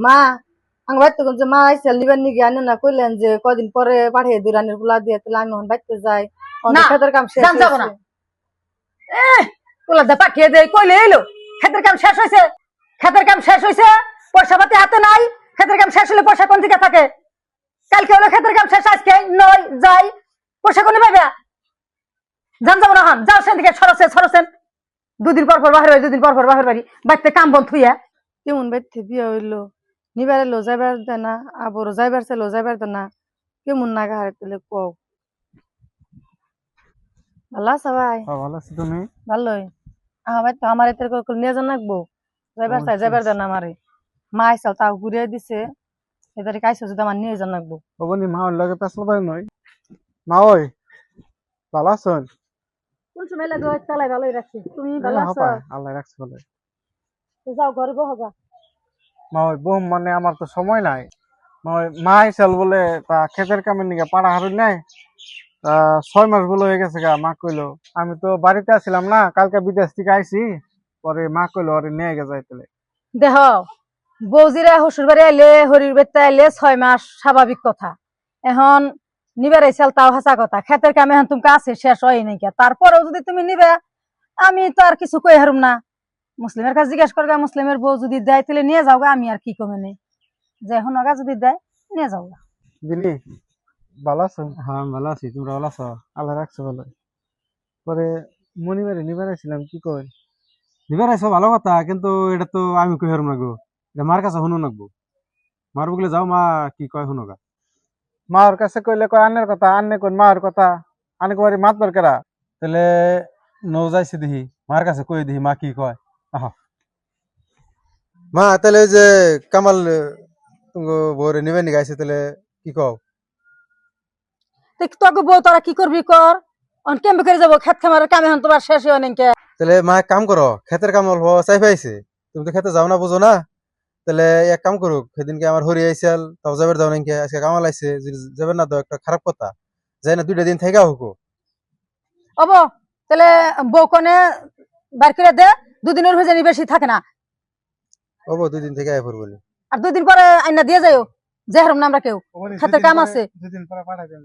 মা আমি বাইতে যে মা আইসাল নিবার নিগে আনে না কইলেন যে কদিন পরে পাঠিয়ে দিই রানের পোলা দিয়ে তাহলে আমি এখন বাইতে যাই না খেতের কাম শেষ যাবো না পোলা দা পাঠিয়ে দে কইলে এলো ক্ষেতের কাম শেষ হয়েছে ক্ষেতের কাম শেষ হয়েছে পয়সা পাতি হাতে নাই ক্ষেতের কাম শেষ হলে পয়সা কোন দিকে থাকে কালকে হলো ক্ষেতের কাম শেষ আজকে নয় যাই পয়সা কোনে পাইবা যান যাবো না হন যাও সেন দিকে সরসেন দুদিন পর পর বাহির বাড়ি দুদিন পর পর বাহির বাড়ি বাড়িতে কাম বন্ধ থুইয়া কেমন বাইতে বিয়ে হইলো নিবারে লো যাইবার দেয় না আবরও যাইবার চাইলো যাইবার দেয় না কেমন নাগা হারে তাহলে কও ভালো আছো ভাই ভালো আছি তুমি ভালোই ভাই তো আমার এতে নিয়ে যান রাখবো যাইবার চাই যাইবার দেন আমারে মা আইসাল তাও ঘুরিয়ে দিছে এদারে কাইছে যদি আমার নিয়ে যান রাখবো ওবনি মা ওর লাগে পেছলা পাই নই মা ওই ভালো আছেন কোন সময় লাগে চালাই ভালোই রাখছি তুমি ভালো আছো আল্লাহ রাখছে ভালো যাও ঘরে বহগা মা ওই বহু মানে আমার তো সময় নাই মা ওই মা আইসাল বলে তা ক্ষেতের কামের নিকে পাড়া হারুই নাই তা 6 মাস বলে হয়ে গেছে গা মা কইলো আমি তো বাড়িতে আসছিলাম না কালকে বিদেশ থেকে আইছি পরে মা কইলো আরে নিয়ে গে যাইতেলে দেহ বৌজিরা হসুর বাড়ি আইলে হরির বেতে আইলে 6 মাস স্বাভাবিক কথা এখন নিবে আইসাল তাও হাসা কথা ক্ষেতের কাম এখন তুমি আছে শেষ হয় নাই তারপরেও যদি তুমি নিবে আমি তো আর কিছু কই হারুম না মুসলিমের কাছে জিজ্ঞাসা করবে মুসলিমের বউ যদি দেয় তাহলে নিয়ে যাও আমি আর কি কমে নেই যে এখন আগা যদি দেয় নিয়ে যাও দিলি ভালো আছেন হ্যাঁ ভালো আছি তোমরা ভালো আছো আল্লাহ রাখছে ভালো পরে মনিবারে নিবার আইছিলাম কি কই নিবার আইছো ভালো কথা কিন্তু এটা তো আমি কই হারুম না গো এটা মার কাছে শুনো নাকবো মার বগলে যাও মা কি কয় শুনো গা মার কাছে কইলে কয় আন্নের কথা আন্নে কোন মার কথা আনে কুমারি মাত কেরা তাহলে নৌ যাইছে দেখি মার কাছে কই দেখি মা কি কয় আহ মা তাহলে যে কামাল তুমি বউরে নিবে নি গাইছে তাহলে কি কও তোকে বউ তোরা কি করবি কর কেমবে করে যাবো খেত খামারের কাম এখন তোমার শেষ হয় নাকি তাহলে মা এক কাম করো ক্ষেতের কাম অল্প চাই পাইছে তুমি তো খেতে যাও না বুঝো না তাহলে এক কাম করুক সেদিনকে আমার হরি আইসাল তাও যাবার যাও নাকি আজকে কামাল আইছে যদি যাবেন না তো একটা খারাপ কথা যাই না 2টা দিন থেকে হোক অব তাহলে বউ কনে বার করে দে দুদিনের ভেজানি বেশি থাকে না হবো 2 দিন থেকে আই পড়বো আর 2 দিন পরে আইনা দিয়ে যাইও যে হারুম না আমরা কেউ খেতের কাম আছে 2 দিন পরে পাঠাই দেন